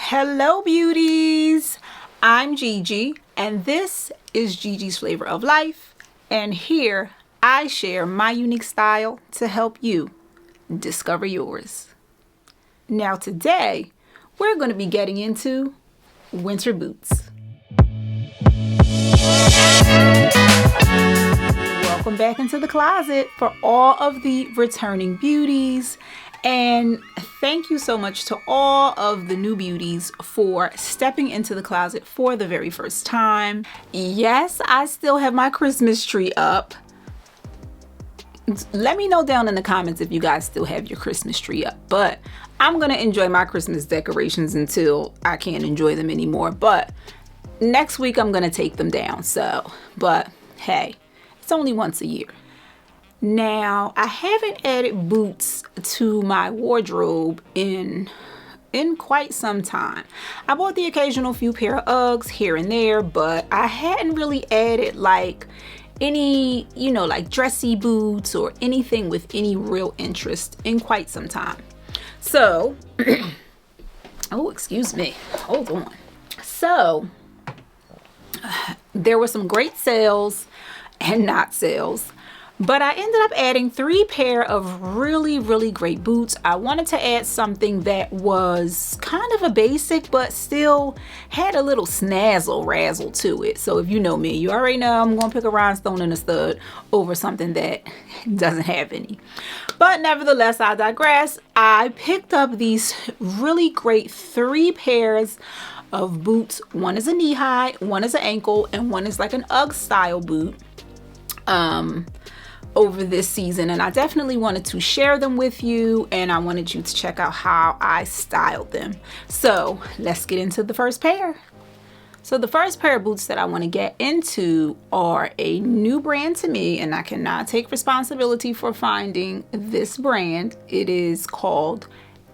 Hello beauties, I'm Gigi and this is Gigi's Flavor of Life, and here I share my unique style to help you discover yours. Now today we're going to be getting into winter boots. Welcome back into the closet for all of the returning beauties. And thank you so much to all of the new beauties for stepping into the closet for the very first time. Yes, I still have my Christmas tree up. Let me know down in the comments if you guys still have your Christmas tree up. But I'm going to enjoy my Christmas decorations until I can't enjoy them anymore. But next week I'm going to take them down. But hey, it's only once a year. Now, I haven't added boots to my wardrobe in quite some time. I bought the occasional few pair of Uggs here and there, but I hadn't really added like any, like dressy boots or anything with any real interest in quite some time. So, oh, excuse me, hold on. So, there were some great sales and not sales. But I ended up adding 3 pair of really great boots. I wanted to add something that was kind of a basic, but still had a little snazzle razzle to it. So if you know me, you already know I'm going to pick a rhinestone and a stud over something that doesn't have any. But nevertheless, I digress. I picked up these really great 3 pairs of boots. One is a knee high, one is an ankle, and one is like an Ugg style boot. Over this season, and I definitely wanted to share them with you, and I wanted you to check out how I styled them. So let's get into the first pair. So the first pair of boots that I want to get into are a new brand to me, and I cannot take responsibility for finding this brand. It is called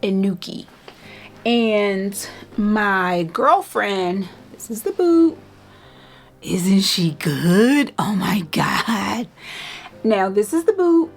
Inuikii, and my girlfriend, this is the boot. Isn't she good? Oh my god. Now this is the boot.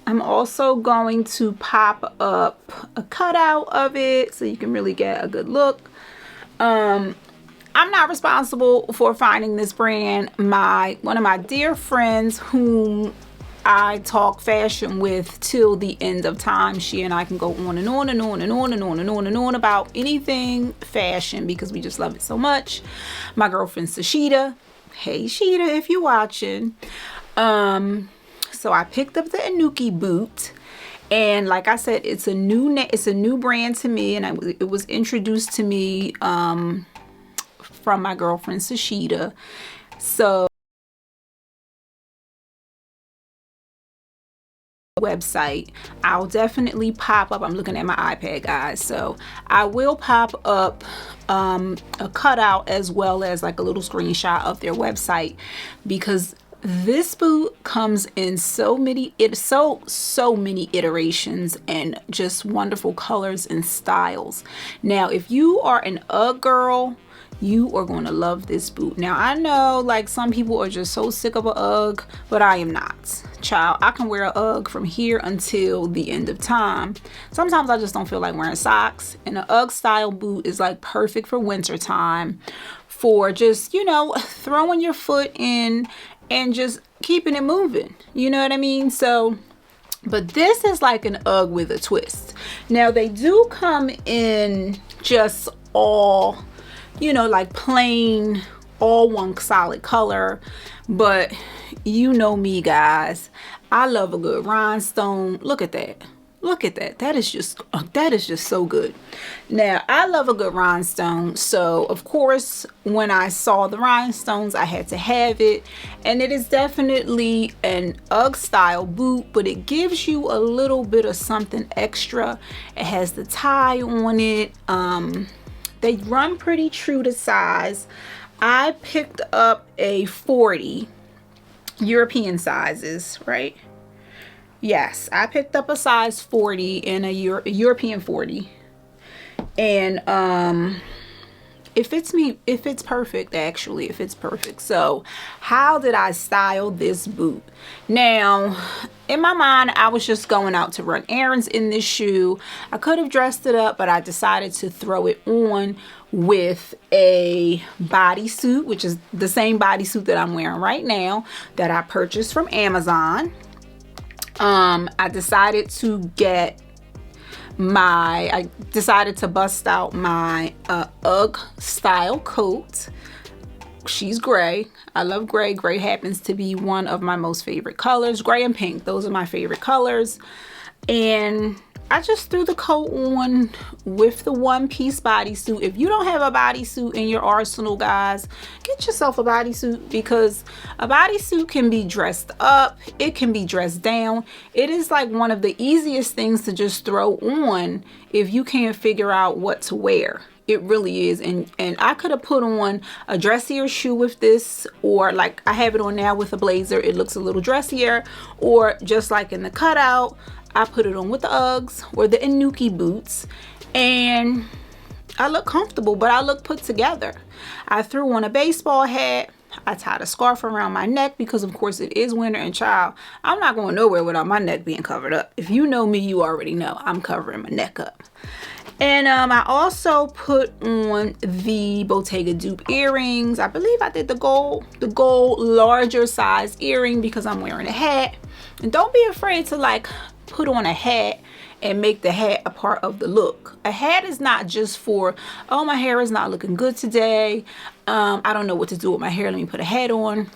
I'm also going to pop up a cutout of it so you can really get a good look. I'm not responsible for finding this brand. One of my dear friends whom I talk fashion with till the end of time, she and I can go on and on and on and on and on and on and on about anything fashion because we just love it so much. My girlfriend Sashita. Hey Sheeta, if you're watching. So I picked up the Inuikii boot, and like I said, it's a new brand to me, and it was introduced to me from my girlfriend Sashita. So website, I'll definitely pop up. I'm looking at my iPad, guys, so I will pop up a cutout as well as like a little screenshot of their website, because this boot comes in so many iterations and just wonderful colors and styles. Now, if you are an Ugg girl, you are going to love this boot. Now, I know like some people are just so sick of a Ugg, but I am not. Child, I can wear a Ugg from here until the end of time. Sometimes I just don't feel like wearing socks, and an Ugg style boot is like perfect for winter time, for just, throwing your foot in and just keeping it moving, you know what I mean? So, but this is like an Ugg with a twist. Now they do come in just all, like plain, all one solid color, but you know me, guys, I love a good rhinestone. Look at that. Look at that. That is just so good. Now, I love a good rhinestone. So, of course, when I saw the rhinestones, I had to have it. And it is definitely an Ugg style boot, but it gives you a little bit of something extra. It has the tie on it. They run pretty true to size. I picked up a 40 European sizes, right? Yes, I picked up a size 40 and a European 40. And It fits me. It fits perfect, actually. It fits perfect. So how did I style this boot? Now, in my mind, I was just going out to run errands in this shoe. I could have dressed it up, but I decided to throw it on with a bodysuit, which is the same bodysuit that I'm wearing right now that I purchased from Amazon. I decided to bust out my Ugg style coat. She's gray. I love gray. Gray happens to be one of my most favorite colors. Gray and pink, those are my favorite colors. And I just threw the coat on with the one-piece bodysuit. If you don't have a bodysuit in your arsenal, guys, get yourself a bodysuit, because a bodysuit can be dressed up, it can be dressed down. It is like one of the easiest things to just throw on if you can't figure out what to wear. It really is. And I could have put on a dressier shoe with this, or like I have it on now with a blazer. It looks a little dressier, or just like in the cutout, I put it on with the Uggs or the Inuikii boots, and I look comfortable, but I look put together. I threw on a baseball hat. I tied a scarf around my neck because, of course, it is winter, and child, I'm not going nowhere without my neck being covered up. If you know me, you already know I'm covering my neck up. And I also put on the Bottega dupe earrings. I believe I did the gold larger size earring because I'm wearing a hat. And don't be afraid to like put on a hat and make the hat a part of the look. A hat is not just for, oh, my hair is not looking good today. I don't know what to do with my hair. Let me put a hat on.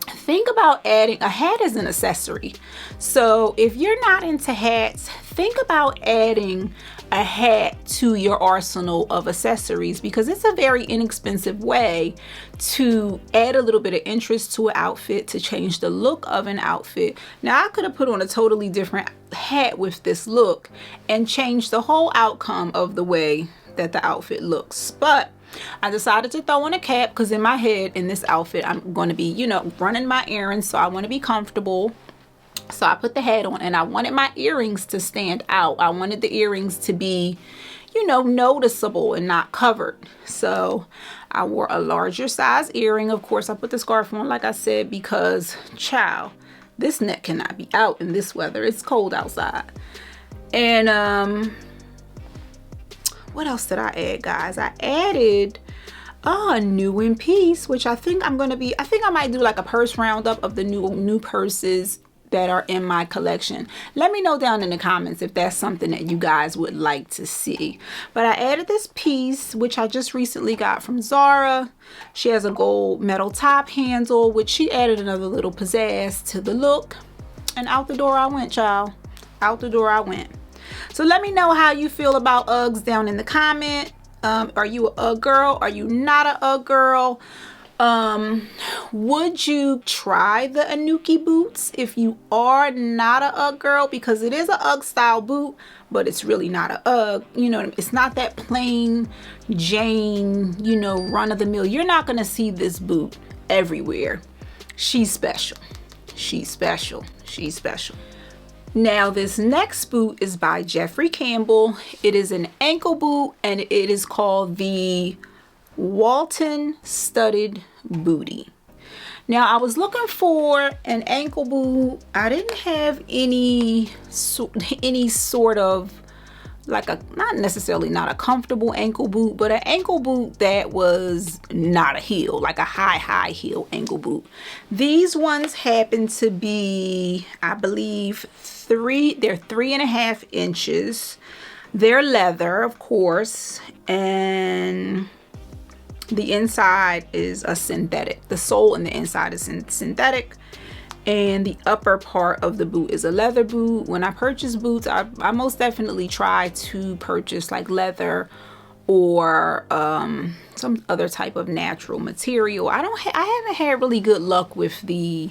Think about adding a hat as an accessory. So if you're not into hats, think about adding a hat to your arsenal of accessories, because it's a very inexpensive way to add a little bit of interest to an outfit, to change the look of an outfit. Now, I could have put on a totally different hat with this look and changed the whole outcome of the way that the outfit looks, but I decided to throw on a cap because in my head, in this outfit, I'm going to be, you know, running my errands, so I want to be comfortable. So I put the hat on, and I wanted my earrings to stand out. I wanted the earrings to be, you know, noticeable and not covered. So I wore a larger size earring. Of course, I put the scarf on, like I said, because, child, this neck cannot be out in this weather. It's cold outside. And what else did I add, guys? I added a new in piece, which I think I might do like a purse roundup of the new purses that are in my collection. Let me know down in the comments if that's something that you guys would like to see. But I added this piece, which I just recently got from Zara. She has a gold metal top handle, which she added another little pizzazz to the look. And out the door I went, child. Out the door I went. So let me know how you feel about Uggs down in the comment. Are you an Ugg girl? Are you not an Ugg girl? Would you try the Inuikii boots if you are not a Ugg girl? Because it is a Ugg style boot, but it's really not a Ugg. You know, it's not that plain Jane, you know, run of the mill. You're not going to see this boot everywhere. She's special. She's special. She's special. Now, this next boot is by Jeffrey Campbell. It is an ankle boot, and it is called the Walton Studded Booty. Now, I was looking for an ankle boot. I didn't have any sort of like not necessarily not a comfortable ankle boot, but an ankle boot that was not a heel, like a high heel ankle boot. These ones happen to be, I believe, they're 3.5 inches. They're leather, of course, and the inside is a synthetic. The sole and the inside is synthetic, and the upper part of the boot is a leather boot. When I purchase boots, I most definitely try to purchase like leather or some other type of natural material. I haven't had really good luck with the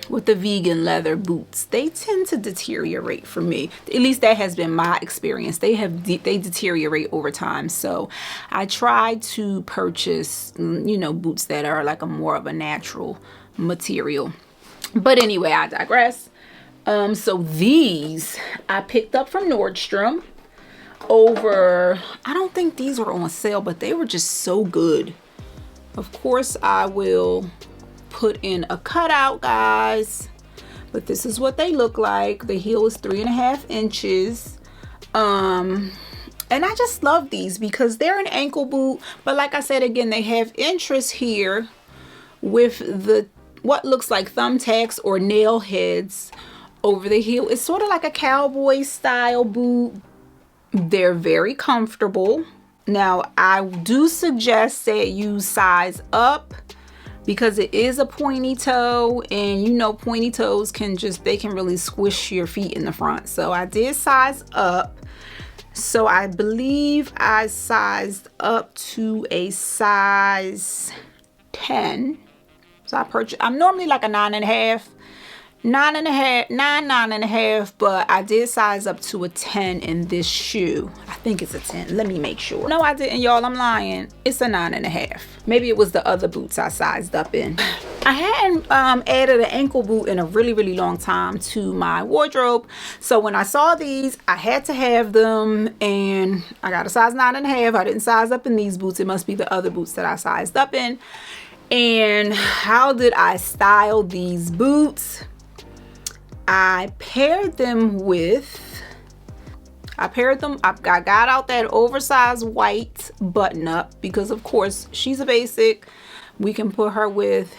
vegan leather boots. They tend to deteriorate for me. At least that has been my experience. They deteriorate over time. So I try to purchase, you know, boots that are like more of a natural material. But anyway, I digress. So these I picked up from Nordstrom. over, I don't think these were on sale, but they were just so good. Of course, I will put in a cutout, guys, but this is what they look like. The heel is 3.5 inches. And I just love these because they're an ankle boot, but like I said, again, they have interest here with the what looks like thumbtacks or nail heads over the heel. It's sort of like a cowboy style boot. They're very comfortable. Now, I do suggest that you size up because it is a pointy toe, and you know pointy toes can really squish your feet in the front. So I did size up. So I believe I sized up to a size 10. So I'm normally like a 9.5, 9.5, but I did size up to a 10 in this shoe. I think it's a 10. Let me make sure. No, I didn't, y'all. I'm lying. It's a 9.5. Maybe it was the other boots I sized up in. I hadn't added an ankle boot in a really, really long time to my wardrobe. So when I saw these, I had to have them, and I got a size 9.5. I didn't size up in these boots. It must be the other boots that I sized up in. And how did I style these boots? I paired them. I got out that oversized white button up because, of course, she's a basic. We can put her with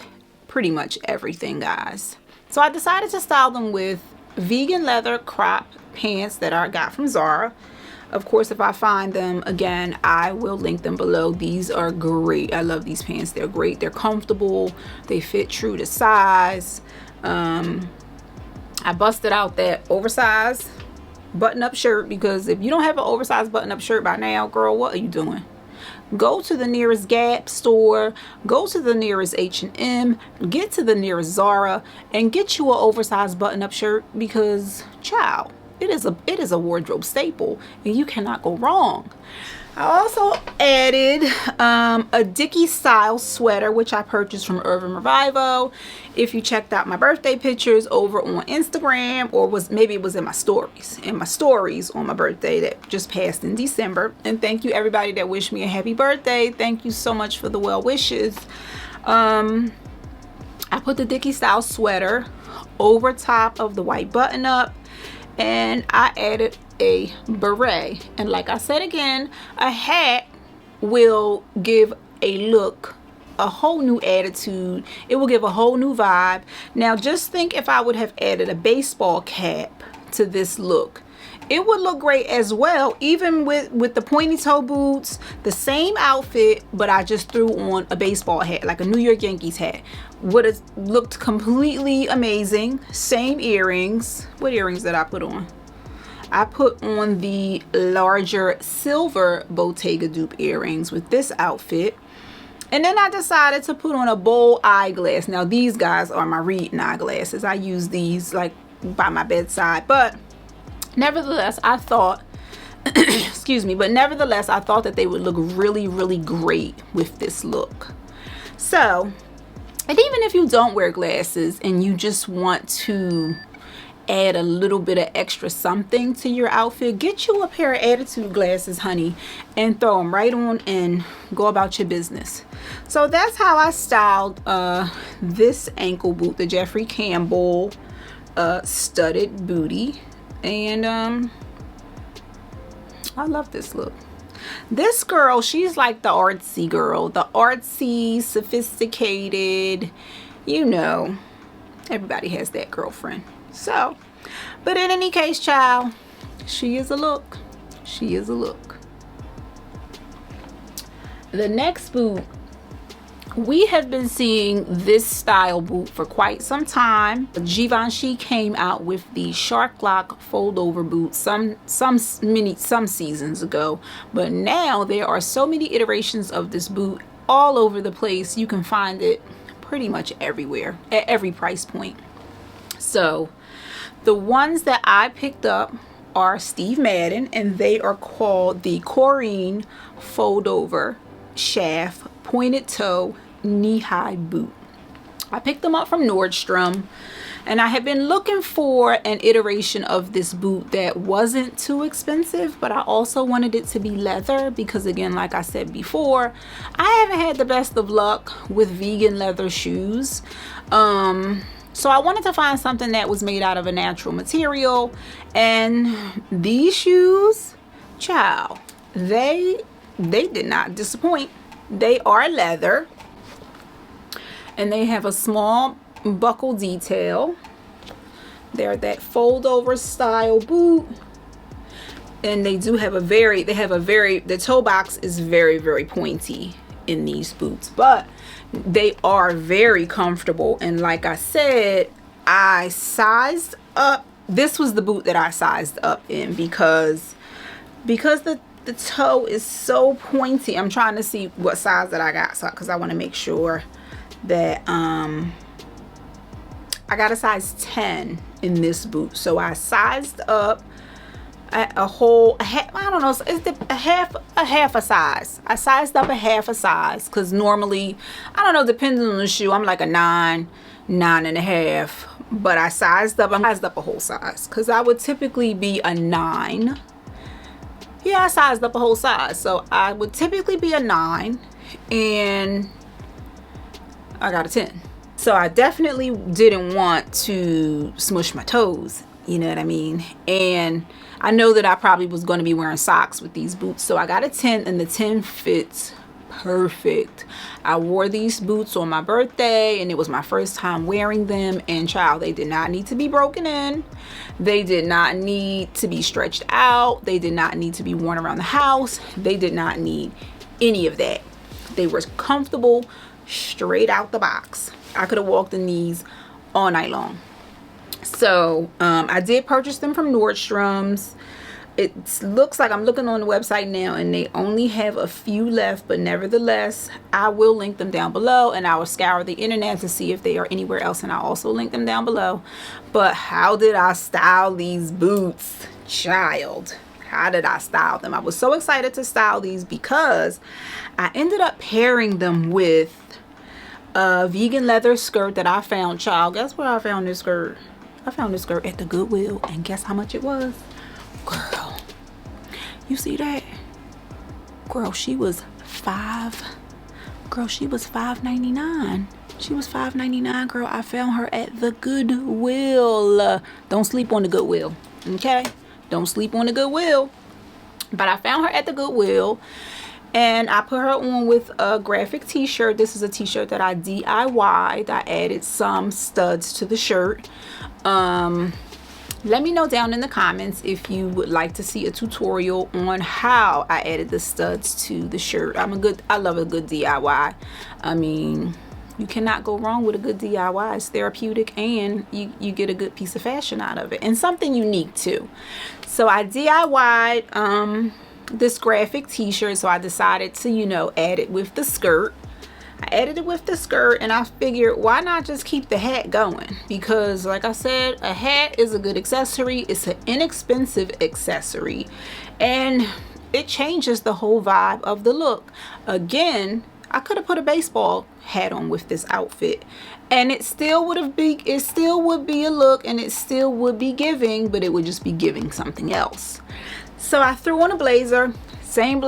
pretty much everything, guys. So I decided to style them with vegan leather crop pants that I got from Zara. Of course, if I find them, again, I will link them below. These are great. I love these pants. They're great. They're comfortable. They fit true to size. I busted out that oversized button-up shirt because if you don't have an oversized button-up shirt by now, girl, what are you doing? Go to the nearest Gap store, go to the nearest H&M, get to the nearest Zara, and get you an oversized button-up shirt because, child, it is a wardrobe staple and you cannot go wrong. I also added a Dickie style sweater, which I purchased from Revivo. If you checked out my birthday pictures over on Instagram, or maybe it was in my stories on my birthday that just passed in December. And thank you everybody that wished me a happy birthday. Thank you so much for the well wishes. I put the Dickie style sweater over top of the white button up, and I added a beret. And like I said again, a hat will give a look, a whole new attitude. It will give a whole new vibe. Now just think if I would have added a baseball cap to this look, it would look great as well, even with the pointy toe boots, the same outfit, but I just threw on a baseball hat, like a New York Yankees hat. Would have looked completely amazing. Same earrings. What earrings did I put on? I put on the larger silver Bottega dupe earrings with this outfit. And then I decided to put on a bold eyeglass. Now these guys are my reading eyeglasses. I use these like by my bedside, but nevertheless, I thought, excuse me, but nevertheless, I thought that they would look really, really great with this look. So, and even if you don't wear glasses and you just want to add a little bit of extra something to your outfit, get you a pair of attitude glasses, honey, and throw them right on and go about your business. So that's how I styled this ankle boot, the Jeffrey Campbell studded booty. And I love this look. This girl, she's like the artsy girl, the artsy, sophisticated, you know, everybody has that girlfriend. So, but in any case, child, she is a look. She is a look. The next boot, we have been seeing this style boot for quite some time. Givenchy came out with the Shark Lock Foldover boot some seasons ago, but now there are so many iterations of this boot all over the place. You can find it pretty much everywhere at every price point. So the ones that I picked up are Steve Madden, and they are called the Corenne Foldover Shaft Pointed Toe Knee-High Boot. I picked them up from Nordstrom, and I had been looking for an iteration of this boot that wasn't too expensive, but I also wanted it to be leather because, again, like I said before, I haven't had the best of luck with vegan leather shoes. So I wanted to find something that was made out of a natural material, and these shoes, child, they did not disappoint. They are leather, and they have a small buckle detail. They're that fold over style boot, and they do have the toe box is very, very pointy in these boots, but they are very comfortable. And like I said, I sized up, this was the boot that I sized up in because the toe is so pointy. I'm trying to see what size that I got, so because I want to make sure that I got a size 10 in this boot. So I sized up a half a size. I sized up a half a size because normally, I don't know, depending on the shoe, I'm like a 9.5, but I sized up a whole size because I would typically be a 9. Yeah, I sized up a whole size, so I would typically be a 9, and I got a 10. So I definitely didn't want to smush my toes, you know what I mean? And I know that I probably was going to be wearing socks with these boots, so I got a 10, and the 10 fits perfect. I wore these boots on my birthday, and it was my first time wearing them, and child, they did not need to be broken in. They did not need to be stretched out. They did not need to be worn around the house. They did not need any of that. They were comfortable straight out the box. I could have walked in these all night long. So I did purchase them from Nordstrom's. It looks like, I'm looking on the website now, and they only have a few left, but nevertheless, I will link them down below, and I will scour the internet to see if they are anywhere else, and I'll also link them down below. But how did I style these boots, child? How did I style them? I was so excited to style these because I ended up pairing them with a vegan leather skirt that I found, child. Guess where I found this skirt? I found this skirt at the Goodwill, and guess how much it was? Girl, you see that? Girl, she was $5.99. She was $5.99, girl. I found her at the Goodwill. Don't sleep on the Goodwill, okay? Don't sleep on the Goodwill. But I found her at the Goodwill, and I put her on with a graphic t-shirt. This is a t-shirt that I DIY'd. I added some studs to the shirt. Let me know down in the comments if you would like to see a tutorial on how I added the studs to the shirt. I love a good DIY. I mean, you cannot go wrong with a good DIY. It's therapeutic, and you get a good piece of fashion out of it, and something unique too. So I DIY'd this graphic t-shirt, so I decided to, you know, add it with the skirt. I added it with the skirt, and I figured, why not just keep the hat going? Because like I said, a hat is a good accessory. It's an inexpensive accessory, and it changes the whole vibe of the look. Again, I could have put a baseball hat on with this outfit, and it still would be a look, and it still would be giving, but it would just be giving something else. So I threw on a blazer, same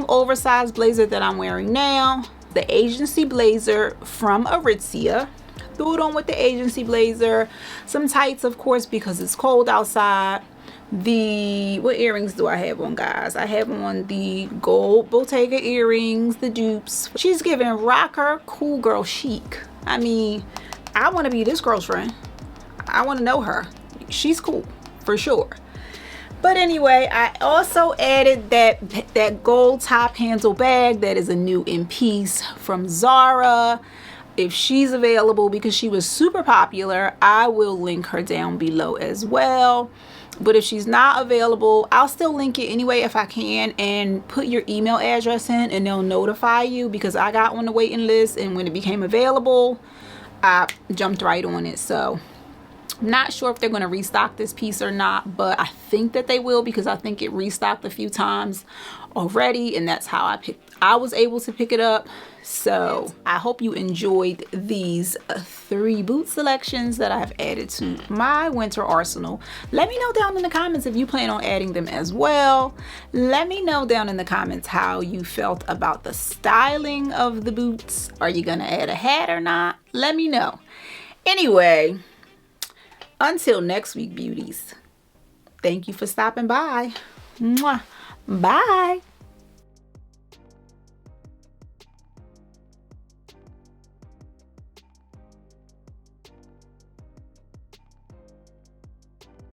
oversized blazer that I'm wearing now. The agency blazer from Aritzia. Threw it on with the agency blazer, some tights, of course, because it's cold outside. What earrings do I have on, guys? I have on the gold Bottega earrings, the dupes. She's giving rocker, cool girl chic. I mean, I want to be this girl's friend. I want to know her. She's cool for sure. But anyway, I also added that gold top handle bag that is a new in piece from Zara. If she's available, because she was super popular, I will link her down below as well. But if she's not available, I'll still link it anyway if I can, and put your email address in, and they'll notify you, because I got on the waiting list, and when it became available, I jumped right on it. So Not sure if they're going to restock this piece or not, but I think that they will, because I think it restocked a few times already, and that's how I was able to pick it up. So I hope you enjoyed these 3 boot selections that I've added to my winter arsenal. Let me know down in the comments if you plan on adding them as well. Let me know down in the comments how you felt about the styling of the boots. Are you gonna add a hat or not? Let me know. Anyway, until next week, beauties, thank you for stopping by. Mwah. Bye.